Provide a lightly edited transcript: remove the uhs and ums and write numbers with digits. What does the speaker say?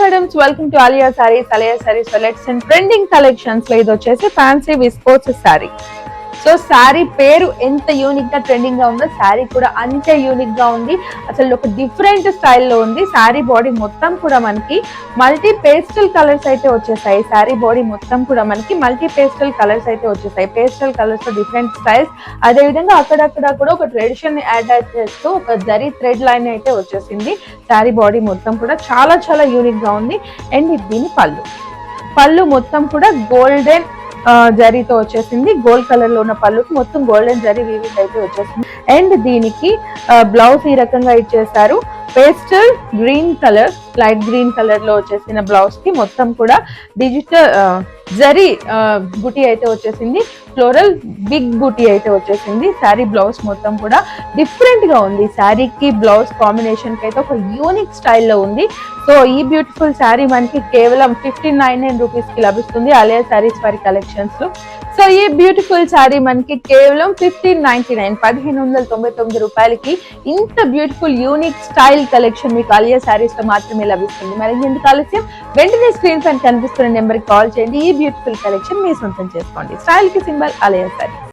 madams, welcome to Alia Sarees. Alia Sarees Selects and Trending Collections లో ఇది వచ్చేసి fancy viscose sorry. So sari పేరు ఎంత యూనిక్ గా ట్రెండింగ్ గా ఉందో శారీ కూడా అంతే యూనిక్ గా ఉంది. అసలు ఒక డిఫరెంట్ స్టైల్లో ఉంది. శారీ బాడీ మొత్తం కూడా మనకి మల్టీ పేస్టల్ కలర్స్ అయితే వచ్చేసాయి. శారీ బాడీ మొత్తం కూడా మనకి మల్టీ పేస్టల్ కలర్స్ అయితే వచ్చేసాయి. పేస్టల్ కలర్స్ లో డిఫరెంట్ స్టైల్స్, అదే విధంగా అక్కడక్కడ కూడా ఒక ట్రెడిషన్ యాడ్ చేస్తూ ఒక జరీ థ్రెడ్ లైన్ అయితే వచ్చేసింది. శారీ బాడీ మొత్తం కూడా చాలా చాలా యూనిక్ గా ఉంది. అండ్ దీని పళ్ళు మొత్తం కూడా గోల్డెన్ జరీతో వచ్చేసింది. గోల్డ్ కలర్ లో ఉన్న పళ్ళుకి మొత్తం గోల్డెన్ జరీ వీవింగ్ అయితే వచ్చేసింది. అండ్ దీనికి బ్లౌజ్ ఈ రకంగా ఇచ్చేసారు. Pastel green colour, light green colour లో వచ్చేసిన బ్లౌజ్ కి మొత్తం కూడా డిజిటల్ జరీ బుటీ అయితే వచ్చేసింది. ఫ్లోరల్ బిగ్ బుటీ అయితే వచ్చేసింది. శారీ బ్లౌజ్ మొత్తం కూడా డిఫరెంట్ గా ఉంది. శారీకి బ్లౌజ్ కాంబినేషన్ కి అయితే ఒక యూనిక్ స్టైల్లో ఉంది. సో ఈ బ్యూటిఫుల్ శారీ మనకి కేవలం 1599 రూపీస్ కి లభిస్తుంది ఆలియా సారీస్ వారి కలెక్షన్స్ లో. సో ఈ బ్యూటిఫుల్ శారీ మనకి కేవలం 1599 రూపాయలకి ఇంత బ్యూటిఫుల్ యూనిక్ స్టైల్ కలెక్షన్ మీకు ఆలియా సారీస్ లో మాత్రమే లభిస్తుంది. మరి ఎందుకు ఆలస్యం, వెంటనే స్క్రీన్ పైన కనిపిస్తున్న నెంబర్ కి కాల్ చేయండి. ఈ బ్యూటిఫుల్ కలెక్షన్ మీ సొంతం చేసుకోండి. స్టైల్ కి సింబల్ ఆలియా సారీ.